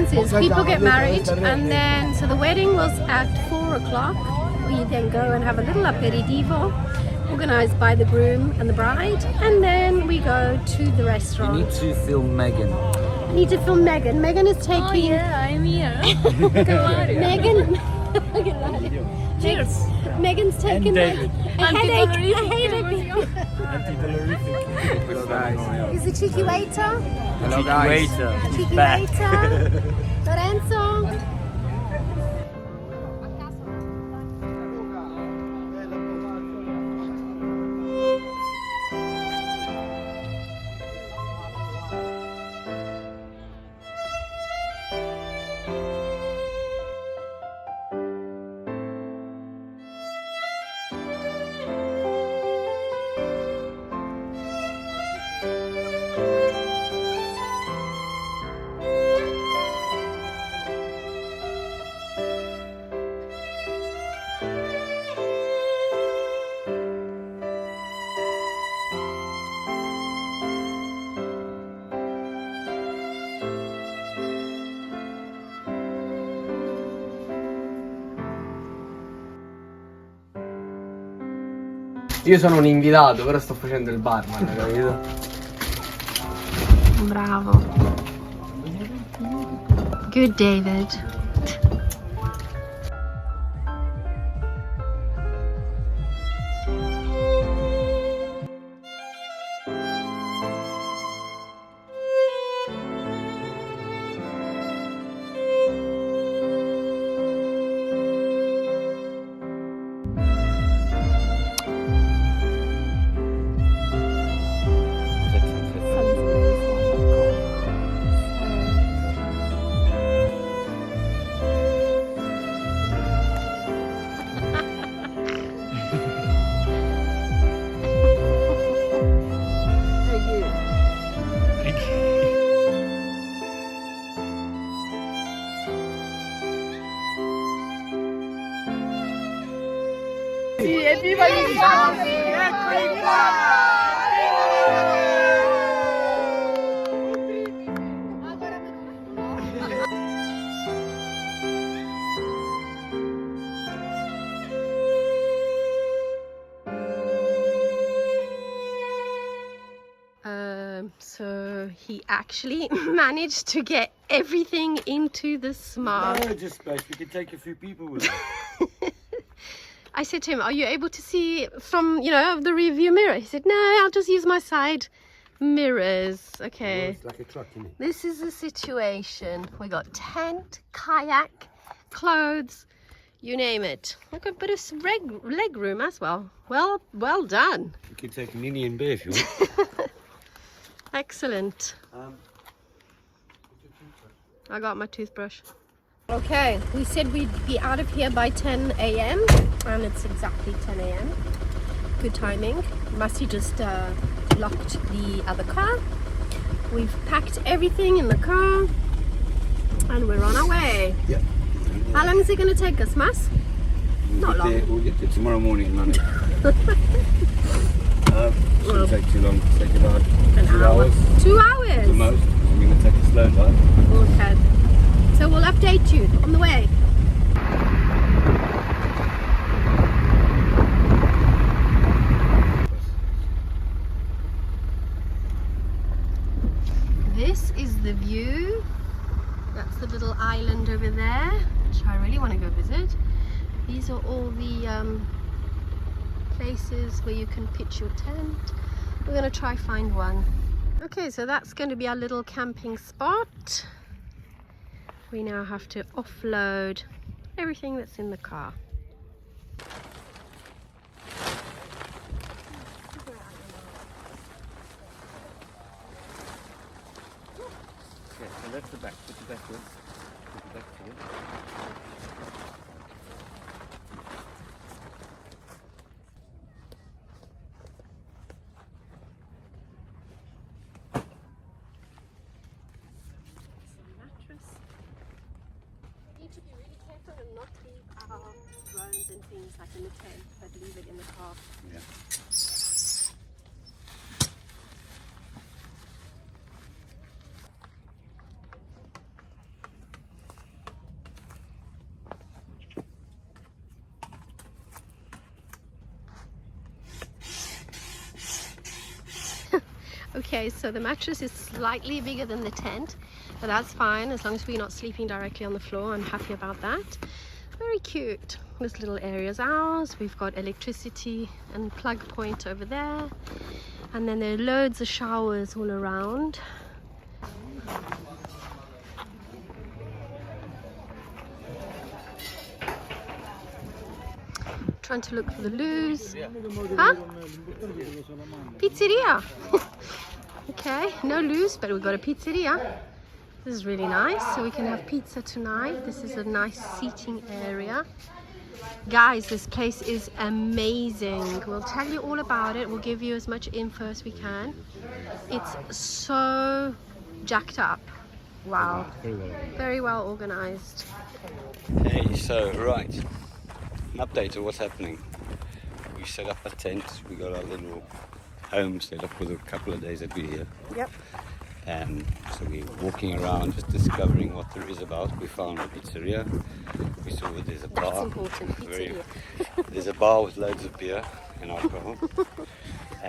happens is people get married, and then so the wedding was at 4 o'clock. We then go and have a little aperitivo organised by the groom and the bride, and then we go to the restaurant. You need to film Megan. I need to film Megan. Megan is taking. Oh yeah, I'm here. Megan. Cheers. Megan's taking a headache. Hello guys. Is the cheeky waiter? Hello guys. Cheeky waiter. Lorenzo. Io sono un invitato, però sto facendo il barman, capito? Bravo. Good, David. Evviva gli sposi! Eccoli qua! So he actually managed to get everything into the smart. No, just space. We can take a few people with us. I said to him, are you able to see from, the rear view mirror? He said, no, I'll just use my side mirrors. Okay. It's like a truck, isn't it? This is the situation. We got tent, kayak, clothes, you name it. We've got a bit of leg room as well. Well done. You can take an Indian beer if you want. Excellent. I got my toothbrush. Okay, we said we'd be out of here by 10 a.m. and it's exactly 10 a.m. Good timing. Masi just locked the other car. We've packed everything in the car and we're on our way. Yep. How long is it going to take us, Mas? Not long. We'll get there tomorrow morning, Monday. Shouldn't take too long. Take about 2 hours. 2 hours? The most. I'm going to take a slow drive. Okay. So we'll update you on the way. This is the view. That's the little island over there, which I really want to go visit. These are all the places where you can pitch your tent. We're going to try find one. Okay, so that's going to be our little camping spot. We now have to offload everything that's in the car. Okay, so that's the back. Put it backwards. Put it back to you. Not leave our drones and things like in the tent, but leave it in the car. Yeah. Okay, so the mattress is slightly bigger than the tent, but that's fine as long as we're not sleeping directly on the floor. I'm happy about that. Very cute. This little area is ours. We've got electricity and plug point over there, and then there are loads of showers all around. Trying to look for the loos. Huh? Pizzeria. Okay, no loos, but we've got a pizzeria. This is really nice, so we can have pizza tonight. This is a nice seating area. Guys, this place is amazing. We'll tell you all about it. We'll give you as much info as we can. It's so jacked up. Wow. Very well organized. Hey, so right, an update of what's happening. We set up a tent. We got our little home set up for the couple of days that we're here. Yep. So we're walking around, just discovering what there is about. We found a pizzeria. We saw that there's a bar. That's important. Pizzeria. There's a bar with loads of beer and alcohol.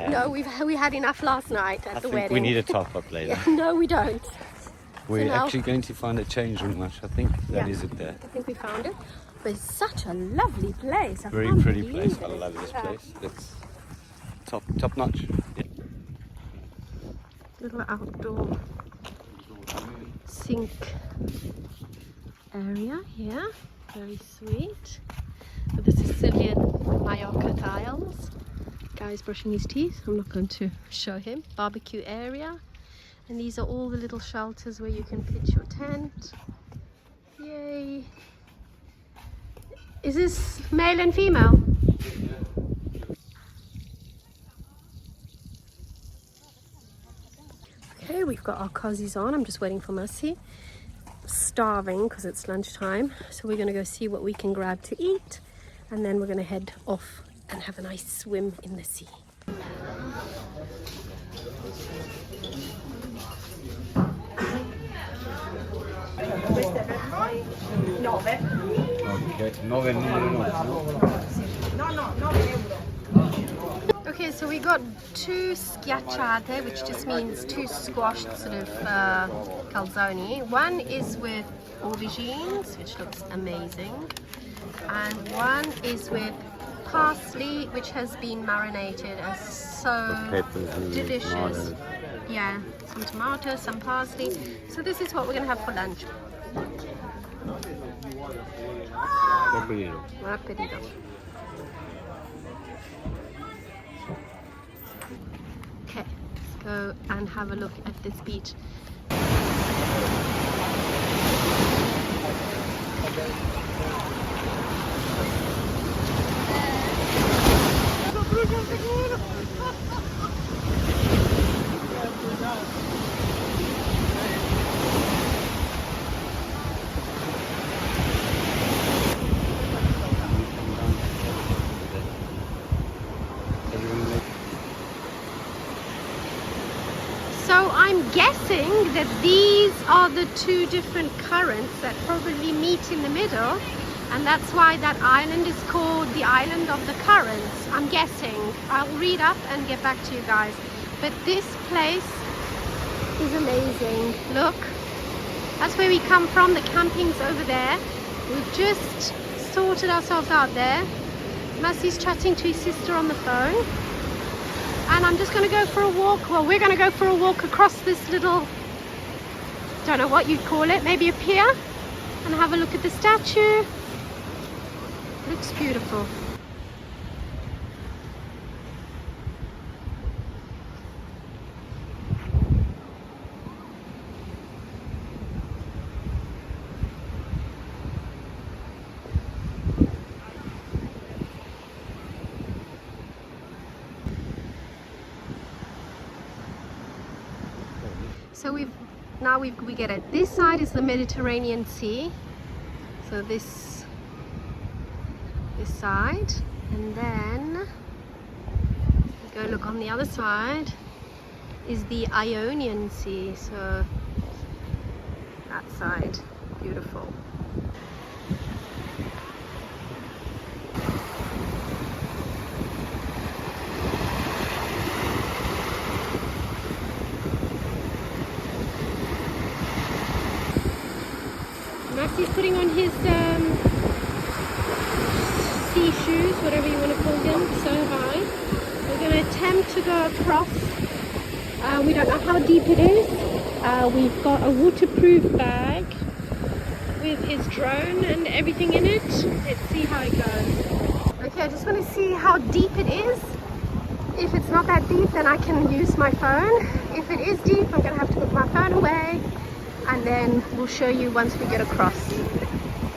No, we had enough last night at the wedding. We need a top up later. No, we don't. We're So now- actually going to find a change room, which I think that is it there. I think we found it. But it's such a lovely place. I Very can't pretty believe place. I it. love this place. It's top notch. Yeah. Little outdoor sink area here. Very sweet. With the Sicilian Mallorca tiles. Guy's brushing his teeth. I'm not going to show him. Barbecue area. And these are all the little shelters where you can pitch your tent. Yay. Is this male and female? Okay, we've got our cozies on. I'm just waiting for Mercy. Starving because it's lunchtime. So we're going to go see what we can grab to eat. And then we're going to head off and have a nice swim in the sea. Okay, so we got two schiacciate, which just means two squashed sort of calzoni. One is with aubergines, which looks amazing, and one is with parsley, which has been marinated as so delicious. Yeah, some tomatoes, some parsley. So this is what we're gonna have for lunch. Buon appetito. Okay, let's go and have a look at this beach. So I'm guessing that these are the two different currents that probably meet in the middle, and that's why that island is called the Island of the Currents. I'm guessing. I'll read up and get back to you guys. But this place is amazing. Look, that's where we come from. The camping's over there. We've just sorted ourselves out there. Massey's chatting to his sister on the phone. And I'm just going to go for a walk. Well, we're going to go for a walk across this little, don't know what you'd call it, maybe a pier, and have a look at the statue. Looks beautiful. So we get it. This side is the Mediterranean Sea. So this side, and then we go look on the other side is the Ionian Sea. So that side, beautiful. He's putting on his sea shoes, whatever you want to call them, so high. We're going to attempt to go across. We don't know how deep it is. We've got a waterproof bag with his drone and everything in it. Let's see how it goes. Okay, I just want to see how deep it is. If it's not that deep, then I can use my phone. If it is deep, I'm going to have to put my phone away, and then we'll show you once we get across.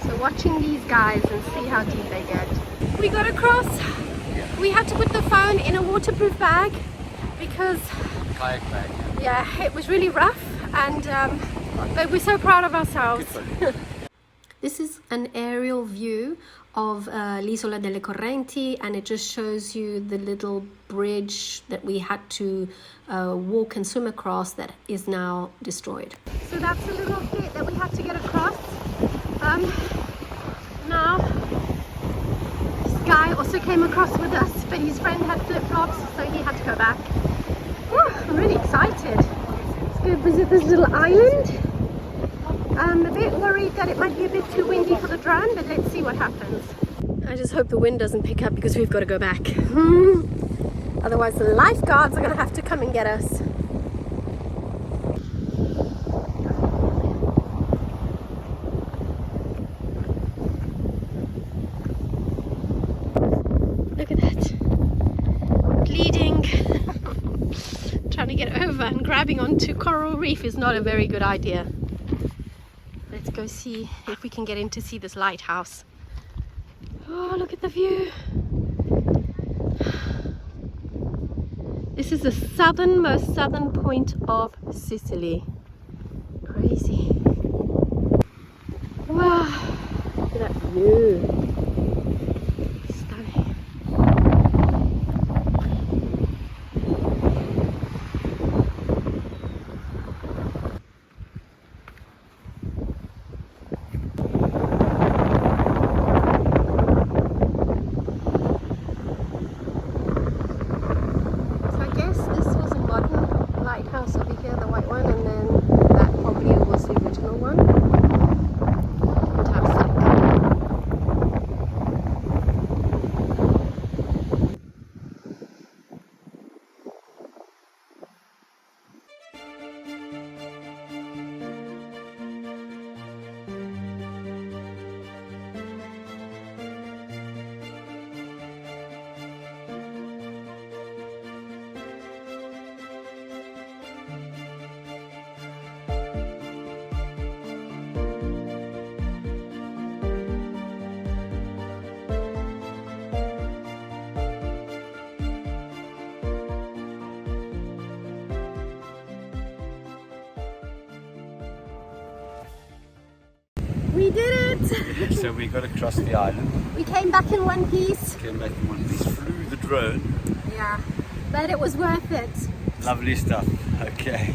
So watching these guys and see how deep they get. We got across. We had to put the phone in a waterproof bag because Kayak bag. yeah, it was really rough, and but we're so proud of ourselves. This is an aerial view of l'Isola delle Correnti, and it just shows you the little bridge that we had to walk and swim across that is now destroyed. So that's the little bit that we had to get across. Now, this guy also came across with us, but his friend had flip-flops, so he had to go back. Whew, I'm really excited. Let's go visit this little island. I'm a bit worried that it might be a bit too windy for the drone, but let's see what happens. I just hope the wind doesn't pick up because we've got to go back. Otherwise the lifeguards are going to have to come and get us. Look at that. Bleeding. Trying to get over and grabbing onto coral reef is not a very good idea. Let's go see if we can get in to see this lighthouse. Oh, look at the view. This is the southernmost southern point of Sicily. Crazy. Wow, look at that view. Stunning. Over here, the white one, and then that probably was the original one. Fantastic. We did it! So we got across the island. We came back in one piece. Came back in one piece, flew the drone. Yeah, but it was worth it. Lovely stuff. Okay.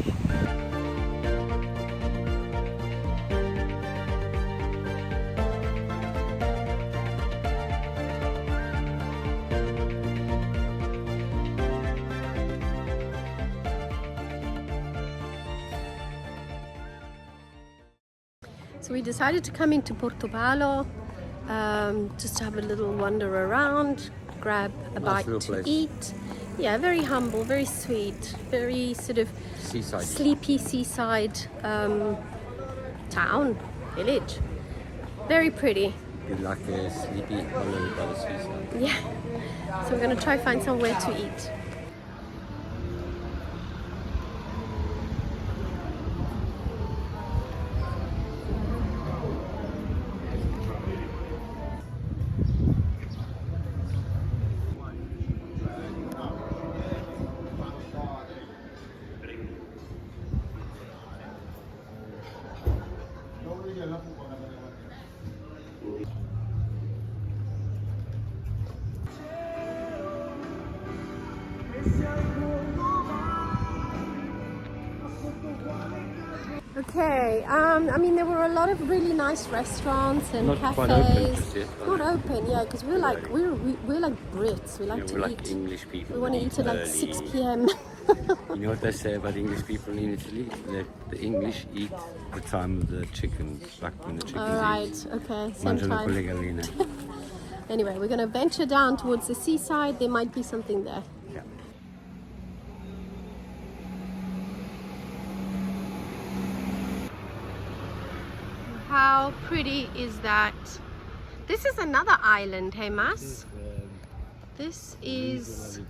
So we decided to come into Porto Palo, just to have a little wander around, grab a bite to place. eat. Yeah, very humble, very sweet, very sort of Seaside. sleepy seaside town, village. Very pretty. Good luck, sleepy hollow by the seaside. Yeah. So we're going to try find somewhere to eat. Okay, I mean there were a lot of really nice restaurants and Not cafes. quite open just yet, are Not they? open, yeah, because we're like we're like Brits. We like Yeah, to we're eat. like English people. We want to that eat at like early. 6 p.m. You know what they say about English people in Italy? That the English eat the time of the chickens, like when the chickens All right, okay, same Mangiano con le time. galline. Anyway, we're gonna venture down towards the seaside. There might be something there. Yeah. How pretty is that? This is another island, hey Mas? This is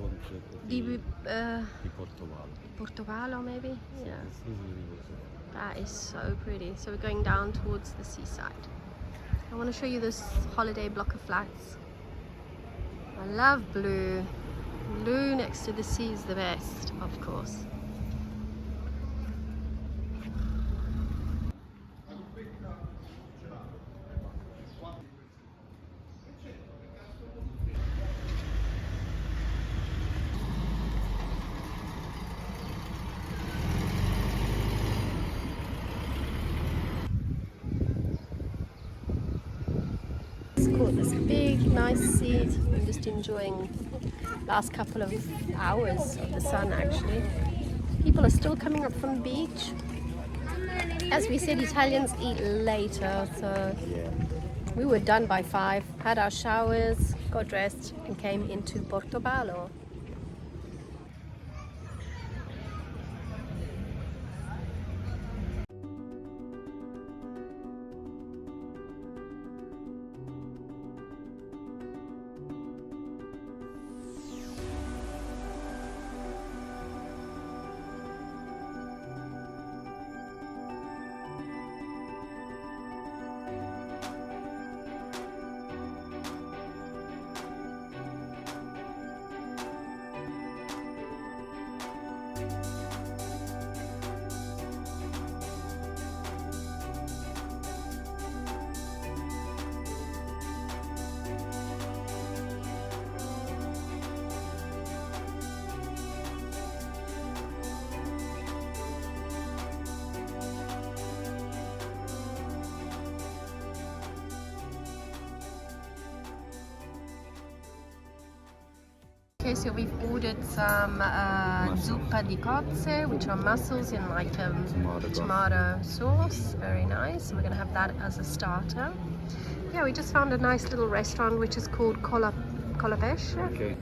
the Porto Palo, maybe? Yeah. That is so pretty. So we're going down towards the seaside. I want to show you this holiday block of flats. I love blue. Blue next to the sea is the best, of course. Caught this big nice seat. I'm just enjoying last couple of hours of the sun actually. People are still coming up from the beach. As we said, Italians eat later, so we were done by 5, had our showers, got dressed and came into Porto Palo. Okay, so we've ordered some zuppa di cozze, which are mussels in like tomato sauce. Very nice. We're gonna have that as a starter. Yeah, we just found a nice little restaurant which is called Cola Pesce. Okay.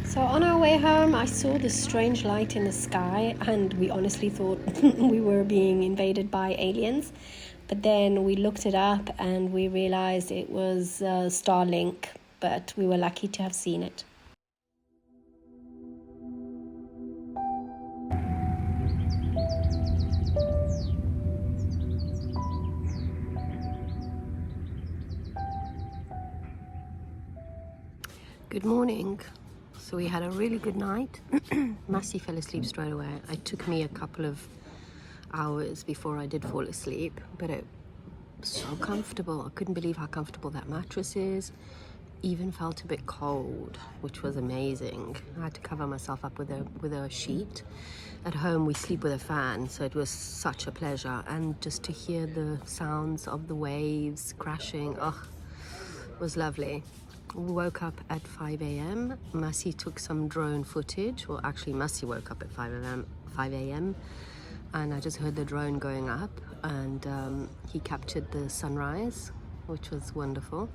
So on our way home, I saw this strange light in the sky, and we honestly thought we were being invaded by aliens. But then we looked it up and we realized it was Starlink, but we were lucky to have seen it. Good morning. So we had a really good night. Massey fell asleep straight away. It took me a couple of hours before I did fall asleep, but it was so comfortable. I couldn't believe how comfortable that mattress is. Even felt a bit cold, which was amazing. I had to cover myself up with a sheet. At home we sleep with a fan, so it was such a pleasure. And just to hear the sounds of the waves crashing, was lovely. We woke up at 5 a.m. Massey took some drone footage. Well, actually, Massey woke up at 5 a.m. and I just heard the drone going up, and he captured the sunrise, which was wonderful.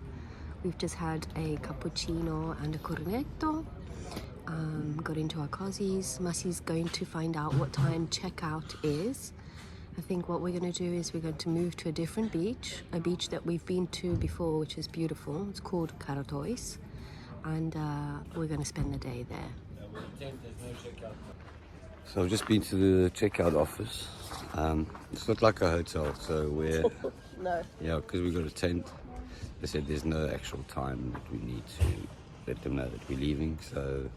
We've just had a cappuccino and a cornetto. Got into our cozies. Massey's going to find out what time checkout is. I think what we're going to do is we're going to move to a different beach, a beach that we've been to before, which is beautiful. It's called Carratois, and we're going to spend the day there. So I've just been to the checkout office. It's not like a hotel, so we're No. yeah, because we got a tent. They said there's no actual time that we need to let them know that we're leaving. So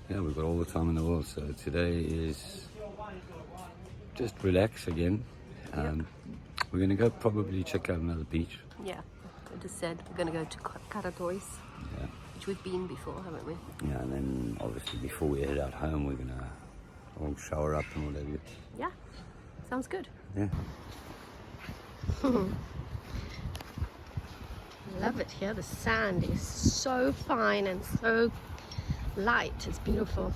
yeah, we've got all the time in the world. So today is just relax again. We're gonna go probably check out another beach. Yeah, I just said we're going to go to Carratois, Yeah, which we've been before, haven't we? yeah, and then obviously before we head out home, we're gonna all shower up and whatever. Yeah, sounds good. Yeah. Love it here. The sand is so fine and so light. It's beautiful.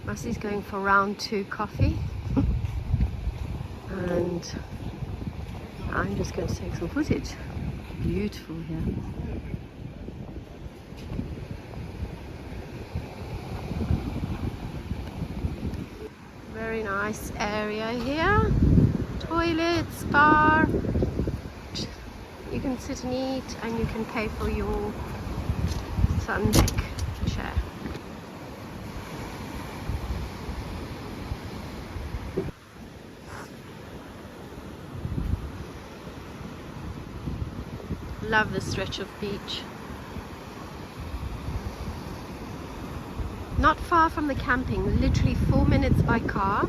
Massey's going for round 2 coffee. And I'm just going to take some footage. Beautiful here. Very nice area here. Toilets, bar. You can sit and eat, and you can pay for your sun deck chair. Love this stretch of beach. Not far from the camping, literally 4 minutes by car.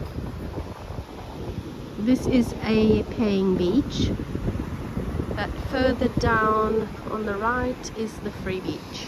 This is a paying beach, but further down on the right is the free beach.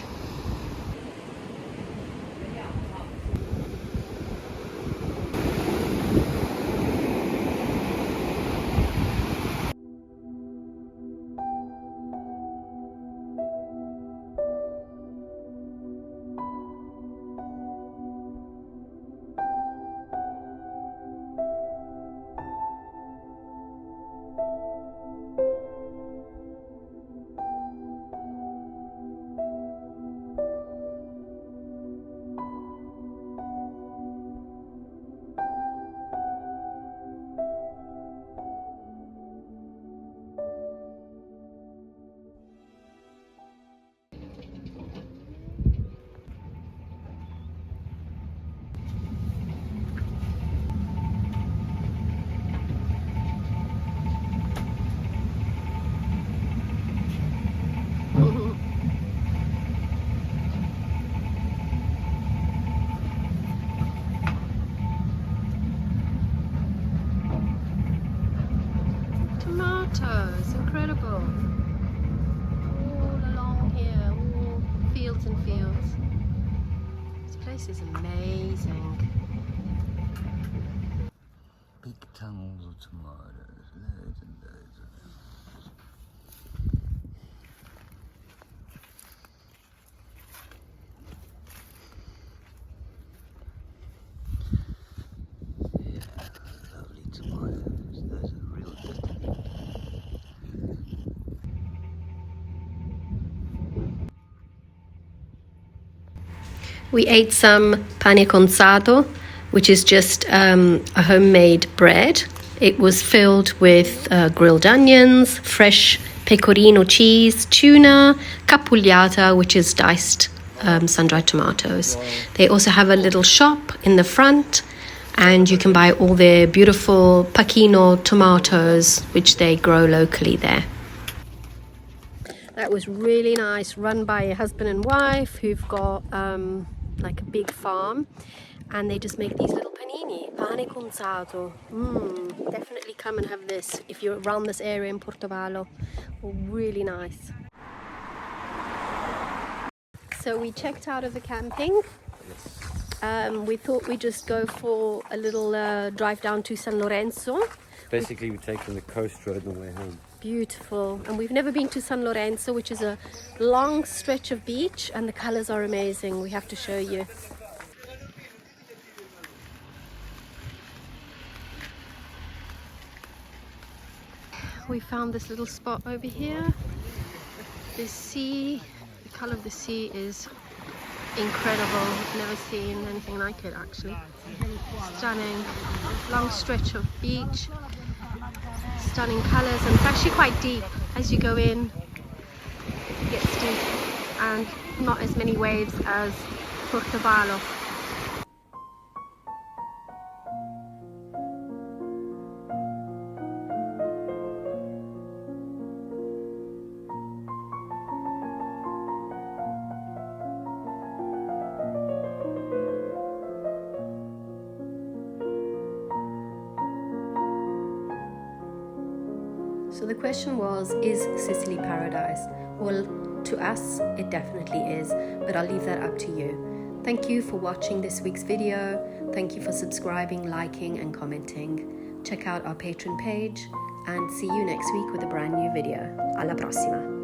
Tomatoes, incredible. All along here, all fields and fields. This place is amazing. Big tunnels of tomatoes, loads and loads of them. Yeah, lovely tomatoes. Those are real good. We ate some pane conzato, which is just a homemade bread. It was filled with grilled onions, fresh pecorino cheese, tuna, capugliata, which is diced sun-dried tomatoes. They also have a little shop in the front, and you can buy all their beautiful Pachino tomatoes, which they grow locally there. That was really nice, run by a husband and wife who've got like a big farm, and they just make these little panini, pane conzato. Definitely come and have this if you're around this area in Porto Palo. Really nice. So we checked out of the camping. We thought we'd just go for a little drive down to San Lorenzo. Basically, we're taking the coast road on the way home. Beautiful. And we've never been to San Lorenzo, which is a long stretch of beach, and the colors are amazing. We have to show you. We found this little spot over here. The sea, the color of the sea is incredible. I've never seen anything like it actually. Stunning. Long stretch of beach. Stunning colours, and it's actually quite deep. As you go in, it gets deep, and not as many waves as Porto Palo. So the question was, is Sicily paradise? Well, to us, it definitely is, but I'll leave that up to you. Thank you for watching this week's video. Thank you for subscribing, liking, and commenting. Check out our Patreon page, and see you next week with a brand new video. Alla prossima!